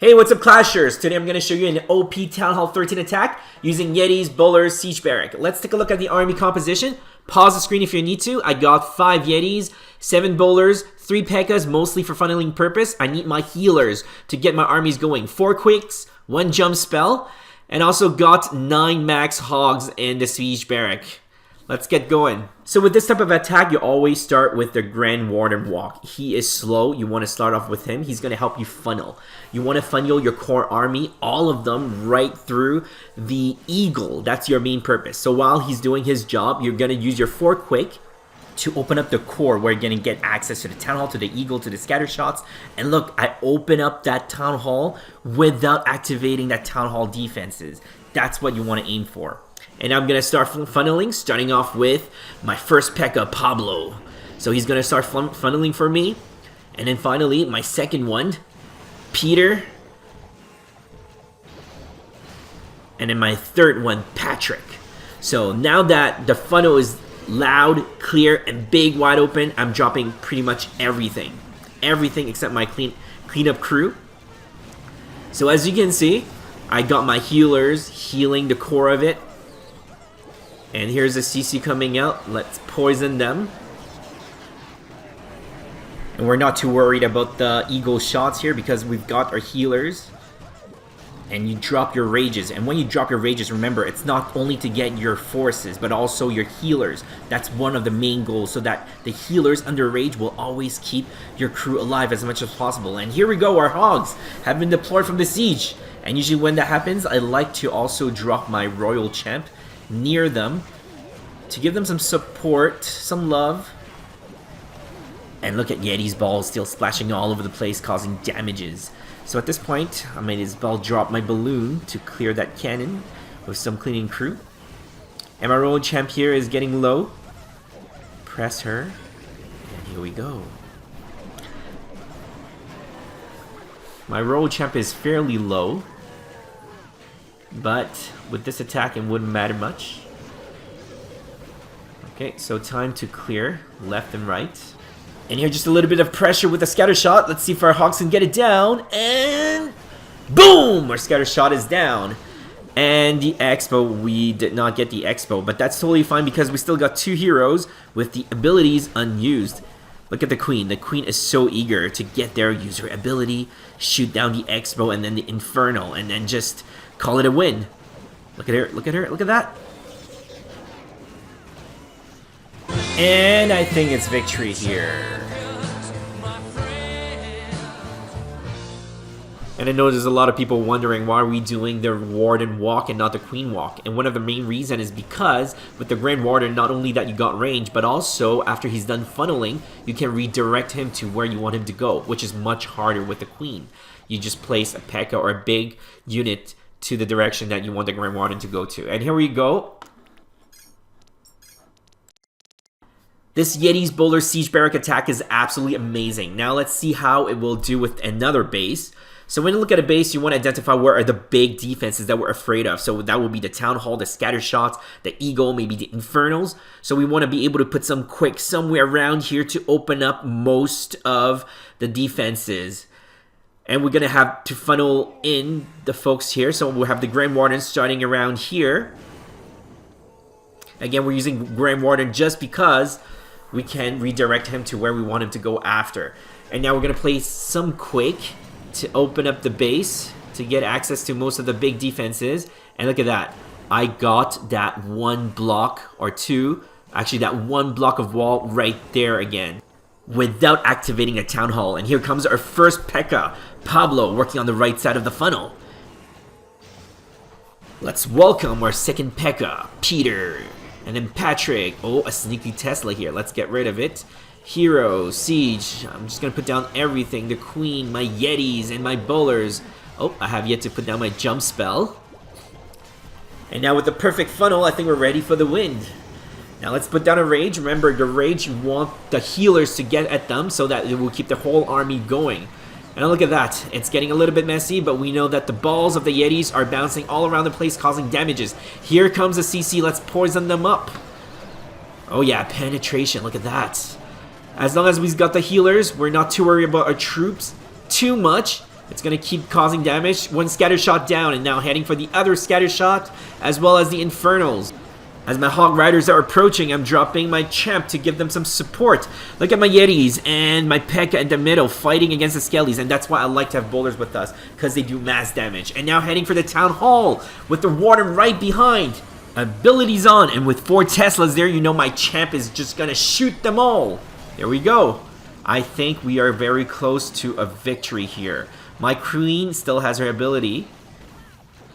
Hey, what's up, Clashers? Today I'm going to show you an OP Town Hall 13 attack using Yetis, Bowlers, Siege Barrack. Let's take a look at the army composition. Pause the screen if you need to. I got 5 Yetis, 7 Bowlers, 3 Pekkas, mostly for funneling purpose. I need my healers to get my armies going. 4 Quakes, 1 jump spell, and also got 9 max Hogs in the Siege Barrack. Let's get going. So with this type of attack, you always start with the Grand Warden walk. He is slow. You want to start off with him. He's going to help you funnel. You want to funnel your core army, all of them, right through the Eagle. That's your main purpose. So while he's doing his job, you're going to use your 4 Quake to open up the core where you're going to get access to the Town Hall, to the Eagle, to the scatter shots. And look, I open up that Town Hall without activating that Town Hall defenses. That's what you want to aim for. And I'm going to start funneling, starting off with my first Pekka, Pablo. So he's going to start funneling for me. And then finally, my second one, Peter. And then my third one, Patrick. So now that the funnel is loud, clear, and big, wide open, I'm dropping pretty much everything. Everything except my cleanup crew. So as you can see, I got my healers healing the core of it. And here's a CC coming out. Let's poison them. And we're not too worried about the Eagle shots here because we've got our healers. And you drop your rages. And when you drop your rages, remember, it's not only to get your forces, but also your healers. That's one of the main goals, so that the healers under rage will always keep your crew alive as much as possible. And here we go, our Hogs have been deployed from the siege. And usually when that happens, I like to also drop my Royal Champ near them to give them some support, some love. And look at Yeti's ball still splashing all over the place, causing damages. So at this point, I might as well drop my balloon to clear that cannon with some cleaning crew. And my Royal Champ here is getting low. Press her, and here we go. My Royal Champ is fairly low, but with this attack, it wouldn't matter much. Okay, so time to clear left and right. And here, just a little bit of pressure with a scatter shot. Let's see if our Hogs can get it down. And boom! Our scatter shot is down. And the Expo, we did not get the Expo, but that's totally fine because we still got 2 heroes with the abilities unused. Look at the Queen. The Queen is so eager to get there, use her ability, shoot down the Expo and then the Inferno, and then just call it a win. Look at her, look at her, look at that. And I think it's victory here. And I know there's a lot of people wondering why are we doing the Warden walk and not the Queen walk. And one of the main reasons is because with the Grand Warden, not only that you got range, but also after he's done funneling, you can redirect him to where you want him to go, which is much harder with the Queen. You just place a Pekka or a big unit to the direction that you want the Grand Warden to go to. And here we go. This Yetis Bowler Siege Barrack attack is absolutely amazing. Now let's see how it will do with another base. So when you look at a base, you want to identify where are the big defenses that we're afraid of. So that will be the Town Hall, the scatter shots, the Eagle, maybe the Infernals. So we want to be able to put some quick somewhere around here to open up most of the defenses. And we're going to have to funnel in the folks here. So we'll have the Grand Warden starting around here. Again, we're using Grand Warden just because we can redirect him to where we want him to go after. And now we're going to place some Quake to open up the base to get access to most of the big defenses. And look at that. I got that 1 block or 2. Actually, that 1 block of wall right there again without activating a Town Hall. And here comes our first Pekka, Pablo, working on the right side of the funnel. Let's welcome our second Pekka, Peter. And then Patrick. Oh, a sneaky Tesla here. Let's get rid of it. Hero, Siege. I'm just going to put down everything. The Queen, my Yetis, and my Bowlers. Oh, I have yet to put down my jump spell. And now with the perfect funnel, I think we're ready for the wind. Now let's put down a rage. Remember, the rage, you want the healers to get at them so that it will keep the whole army going. And look at that. It's getting a little bit messy, but we know that the balls of the Yetis are bouncing all around the place, causing damages. Here comes the CC. Let's poison them up. Oh yeah, penetration. Look at that. As long as we've got the healers, we're not too worried about our troops too much. It's going to keep causing damage. One scatter shot down, and now heading for the other scatter shot, as well as the Infernals. As my Hog Riders are approaching, I'm dropping my Champ to give them some support. Look at my Yetis and my Pekka in the middle fighting against the Skellies, and that's why I like to have bowlers with us, because they do mass damage. And now heading for the Town Hall with the Warden right behind. Abilities on, and with 4 Teslas there, you know my Champ is just going to shoot them all. There we go. I think we are very close to a victory here. My Queen still has her ability.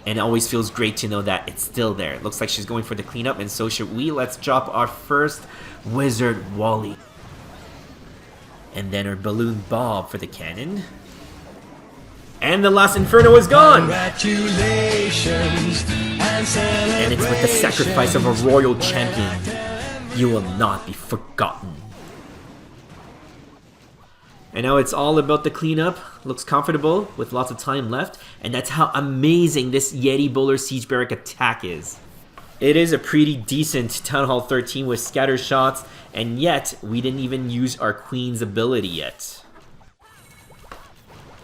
And it always feels great to know that it's still there. It looks like she's going for the cleanup, and so should we. Let's drop our first Wizard Wally. And then our Balloon Bob for the cannon. And the last Inferno is gone! Congratulations and it's with the sacrifice of a royal champion. You will not be forgotten. And now it's all about the cleanup. Looks comfortable with lots of time left. And that's how amazing this Yeti Bowler Siege Barrack attack is. It is a pretty decent Town Hall 13 with scatter shots. And yet, we didn't even use our Queen's ability yet.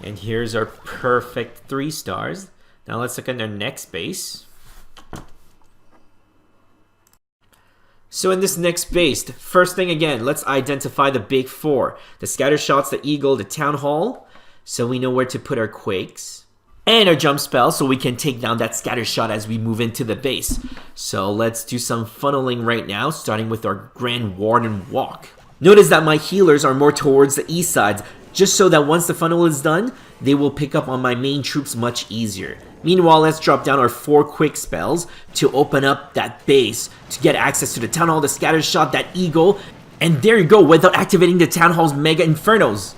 And here's our perfect 3 stars. Now let's look at our next base. So in this next base, first thing again, let's identify the big 4. The scatter shots, the eagle, the town hall. So we know where to put our quakes. And our jump spell so we can take down that scatter shot as we move into the base. So let's do some funneling right now, starting with our Grand Warden walk. Notice that my healers are more towards the east side, just so that once the funnel is done, they will pick up on my main troops much easier. Meanwhile, let's drop down our 4 quick spells to open up that base to get access to the Town Hall, the Scatter Shot, that Eagle, and there you go, without activating the Town Hall's Mega Infernos.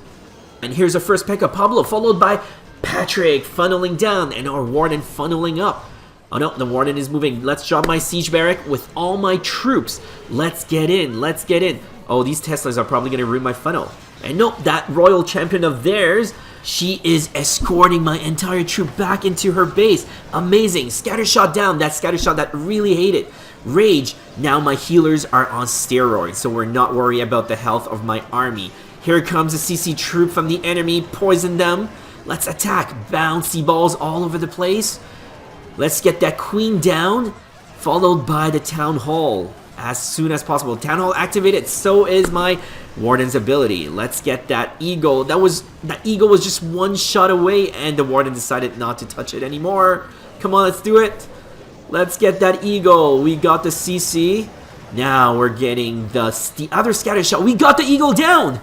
And here's our first Pekka Pablo, followed by Patrick funneling down, and our Warden funneling up. Oh no, the Warden is moving. Let's drop my Siege Barrack with all my troops. Let's get in, let's get in. Oh, these Teslas are probably going to ruin my funnel. And nope, that Royal Champion of theirs, she is escorting my entire troop back into her base. Amazing. Scatter shot down. That scatter shot that really hated. Rage. Now my healers are on steroids, so we're not worried about the health of my army. Here comes a CC troop from the enemy. Poison them. Let's attack. Bouncy balls all over the place. Let's get that queen down, followed by the town hall as soon as possible. Town hall activated. So is my Warden's ability. Let's get that eagle. That eagle was just one shot away, and the Warden decided not to touch it anymore. Come on, let's do it. Let's get that eagle. We got the CC. Now we're getting the other scatter shot. We got the eagle down.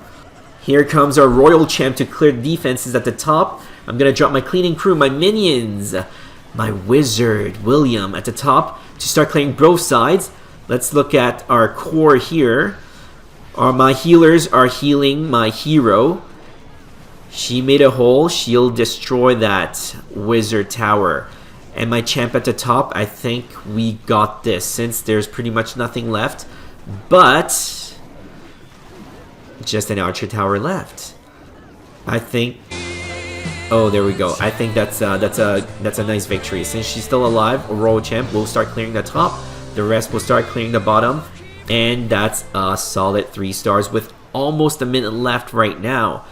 Here comes our royal champ to clear defenses at the top. I'm gonna drop my cleaning crew, my minions, my wizard William at the top to start clearing both sides. Let's look at our core here. My healers are healing my hero. She made a hole. She'll destroy that wizard tower. And my champ at the top, I think we got this since there's pretty much nothing left. But just an archer tower left. I think. Oh, there we go. I think that's a nice victory. Since she's still alive, a royal champ will start clearing the top. The rest will start clearing the bottom. And that's a solid 3 stars with almost a minute left right now.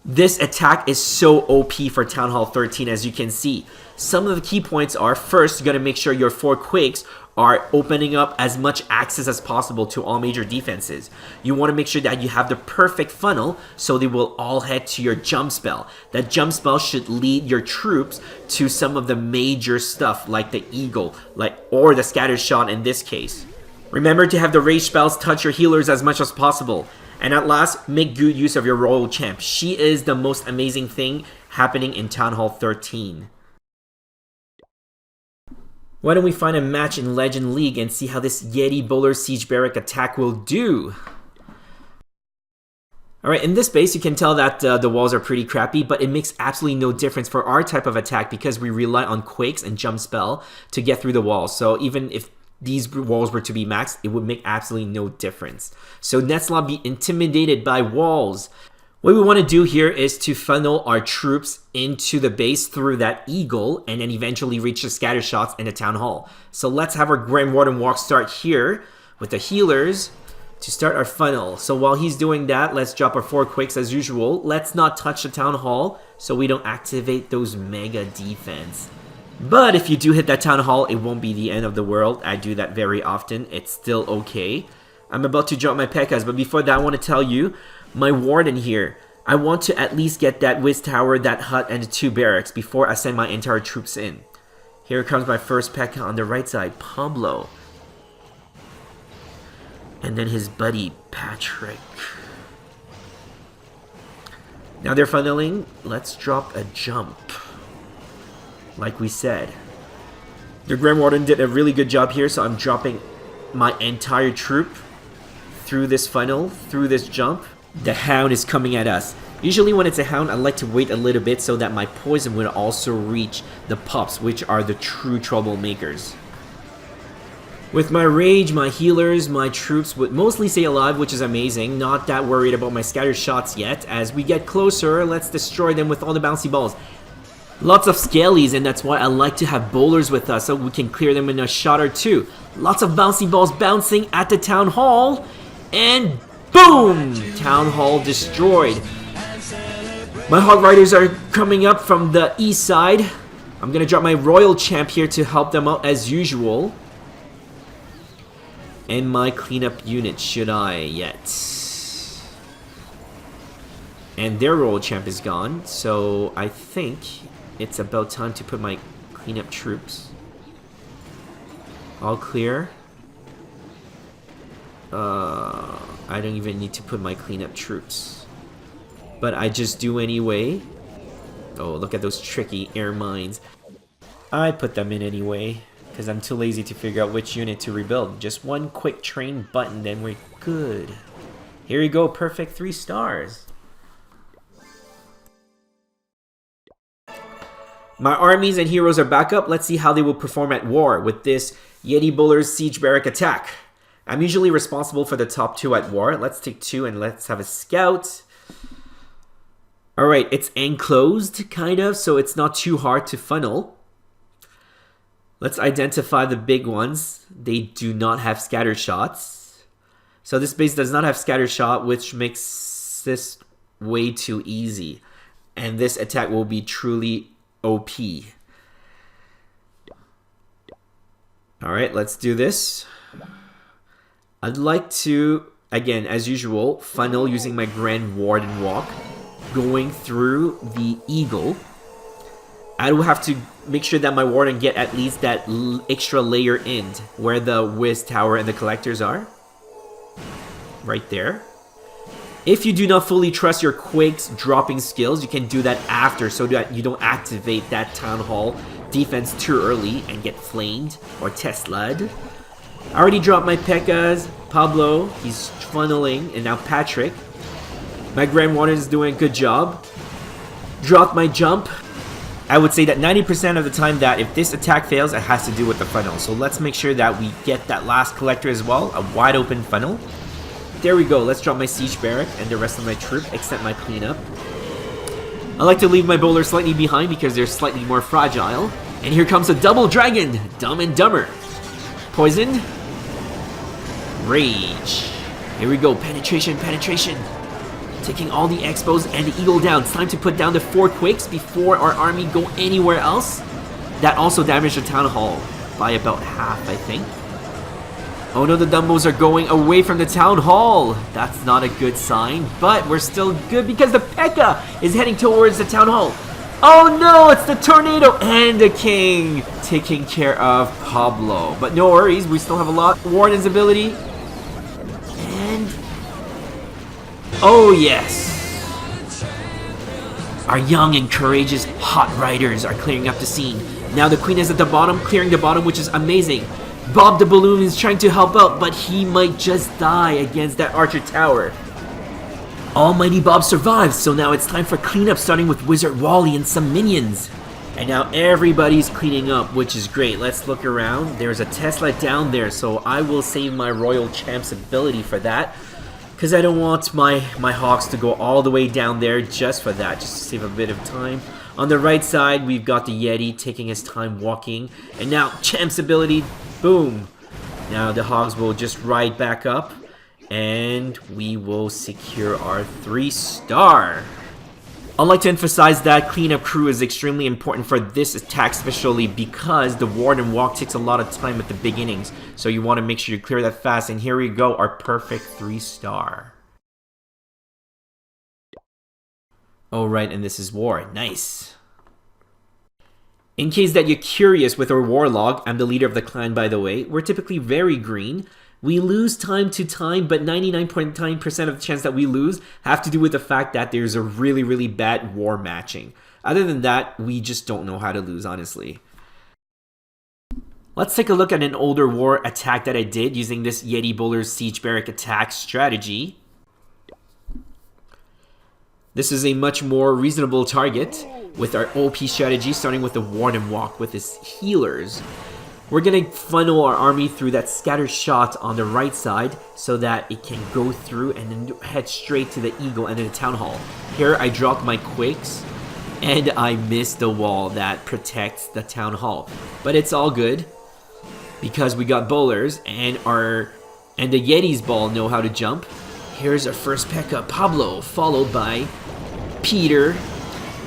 This attack is so OP for Town Hall 13, as you can see. Some of the key points are, first, you gotta make sure your 4 Quakes are opening up as much access as possible to all major defenses. You want to make sure that you have the perfect funnel so they will all head to your jump spell. That jump spell should lead your troops to some of the major stuff like the eagle, or the scatter shot in this case. Remember to have the rage spells touch your healers as much as possible. And at last, make good use of your royal champ. She is the most amazing thing happening in Town Hall 13. Why don't we find a match in Legend League and see how this Yeti Bowler Siege Barrack attack will do? Alright, in this base you can tell that the walls are pretty crappy, but it makes absolutely no difference for our type of attack because we rely on Quakes and Jump Spell to get through the walls. So even if these walls were to be maxed, it would make absolutely no difference. So let's not be intimidated by walls. What we want to do here is to funnel our troops into the base through that eagle and then eventually reach the scatter shots in the town hall. So let's have our Grand Warden walk start here with the healers to start our funnel. So while he's doing that, let's drop our 4 Quakes as usual. Let's not touch the town hall so we don't activate those mega defense. But if you do hit that Town Hall, it won't be the end of the world. I do that very often. It's still okay. I'm about to drop my Pekkas, but before that, I want to tell you, my Warden here, I want to at least get that Wiz Tower, that hut, and the 2 barracks before I send my entire troops in. Here comes my first Pekka on the right side, Pablo. And then his buddy, Patrick. Now they're funneling. Let's drop a jump. Like we said. The Grand Warden did a really good job here, so I'm dropping my entire troop through this funnel, through this jump. The Hound is coming at us. Usually when it's a Hound, I like to wait a little bit so that my poison would also reach the pups, which are the true troublemakers. With my rage, my healers, my troops would mostly stay alive, which is amazing. Not that worried about my scatter shots yet. As we get closer, let's destroy them with all the bouncy balls. Lots of scalies, and that's why I like to have bowlers with us so we can clear them in a shot or two. Lots of bouncy balls bouncing at the Town Hall. And boom! Town Hall destroyed. My Hog Riders are coming up from the east side. I'm gonna drop my Royal Champ here to help them out as usual. And my cleanup unit, should I yet? And their Royal Champ is gone, so I think it's about time to put my cleanup troops. All clear. I don't even need to put my cleanup troops. But I just do anyway. Oh, look at those tricky air mines. I put them in anyway, because I'm too lazy to figure out which unit to rebuild. Just one quick train button, then we're good. Here you go, perfect 3 stars. My armies and heroes are back up. Let's see how they will perform at war with this Yeti Bowler's Siege Barrack attack. I'm usually responsible for the top 2 at war. Let's take 2 and let's have a scout. Alright, it's enclosed, kind of, so it's not too hard to funnel. Let's identify the big ones. They do not have scatter shots. So this base does not have scatter shot, which makes this way too easy. And this attack will be truly OP. Alright, let's do this. I'd like to, again, as usual, funnel using my Grand Warden Walk, going through the Eagle. I will have to make sure that my Warden get at least that extra layer in where the Wiz Tower and the Collectors are. Right there. If you do not fully trust your Quakes dropping skills, you can do that after so that you don't activate that Town Hall defense too early and get flamed or Tesla'd. I already dropped my Pekkas. Pablo, he's funneling, and now Patrick. My Grand Warden is doing a good job. Dropped my jump. I would say that 90% of the time that if this attack fails, it has to do with the funnel. So let's make sure that we get that last collector as well, a wide open funnel. There we go. Let's drop my Siege Barrack and the rest of my troop, except my cleanup. I like to leave my bowlers slightly behind because they're slightly more fragile. And here comes a double dragon, Dumb and Dumber. Poisoned. Rage. Here we go. Penetration, penetration. Taking all the Expos and the Eagle down. It's time to put down the 4 Quakes before our army go anywhere else. That also damaged the Town Hall by about half, I think. Oh no, the Dumbos are going away from the Town Hall. That's not a good sign, but we're still good because the Pekka is heading towards the Town Hall. Oh no, it's the Tornado and the King taking care of Pablo. But no worries, we still have a lot. Warden's ability. And... oh yes. Our young and courageous hot riders are clearing up the scene. Now the Queen is at the bottom, clearing the bottom, which is amazing. Bob the Balloon is trying to help out, but he might just die against that Archer Tower. Almighty Bob survives, so now it's time for cleanup, starting with Wizard Wally and some minions. And now everybody's cleaning up, which is great. Let's look around. There's a Tesla down there, so I will save my Royal Champ's ability for that. Because I don't want my Hogs to go all the way down there just for that, just to save a bit of time. On the right side, we've got the Yeti taking his time walking. And now, Champ's ability, boom. Now the Hogs will just ride back up. And we will secure our 3-star. I'd like to emphasize that cleanup crew is extremely important for this attack, especially because the ward and walk takes a lot of time at the beginnings. So you want to make sure you clear that fast. And here we go, our perfect 3-star. Alright, and this is war. Nice. In case that you're curious, with our warlog, I'm the leader of the clan by the way, we're typically very green. We lose time to time, but 99.9% of the chance that we lose have to do with the fact that there's a really bad war matching. Other than that, we just don't know how to lose, honestly. Let's take a look at an older war attack that I did using this Yeti Bowler's Siege Barrack attack strategy. This is a much more reasonable target with our OP strategy, starting with the Ward and Walk with his healers. We're going to funnel our army through that scatter shot on the right side so that it can go through and then head straight to the Eagle and then the Town Hall. Here I dropped my Quakes and I missed the wall that protects the Town Hall. But it's all good because we got bowlers and the Yetis ball know how to jump. Here's our first Pekka, Pablo, followed by Peter.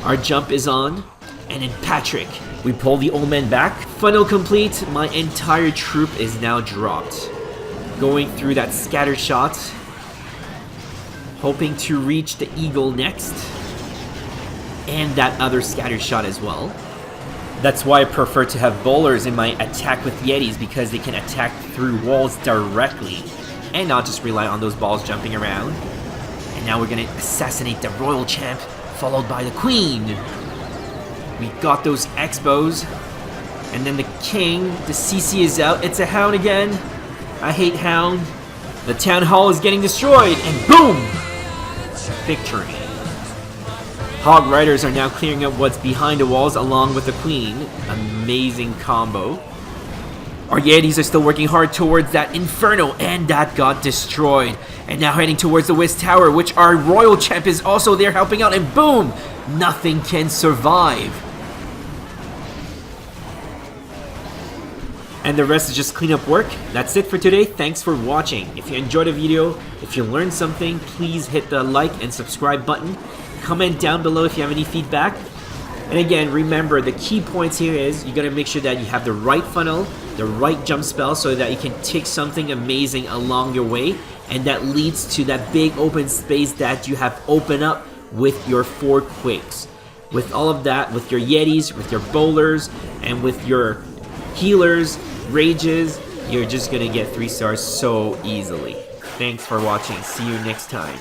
Our jump is on. And then Patrick. We pull the old man back. Funnel complete. My entire troop is now dropped. Going through that scatter shot. Hoping to reach the Eagle next. And that other scatter shot as well. That's why I prefer to have bowlers in my attack with Yetis, because they can attack through walls directly and not just rely on those balls jumping around. And now we're going to assassinate the royal champ, followed by the queen. We got those Expos. And then the king, the CC is out. It's a hound again. I hate hound. The town hall is getting destroyed. And boom! Victory. Hog riders are now clearing up what's behind the walls along with the queen. Amazing combo. Our Yetis are still working hard towards that inferno. And that got destroyed. And now heading towards the West Tower, which our royal champ is also there helping out. And boom! Nothing can survive. And the rest is just cleanup work. That's it for today. Thanks for watching. If you enjoyed the video, if you learned something, please hit the like and subscribe button. Comment down below if you have any feedback. And again, remember the key points here is you gotta make sure that you have the right funnel, the right jump spell so that you can take something amazing along your way, and that leads to that big open space that you have opened up with your 4 Quakes. With all of that, with your Yetis, with your bowlers, and with your healers, rages, you're just gonna get 3 stars so easily. Thanks for watching. See you next time.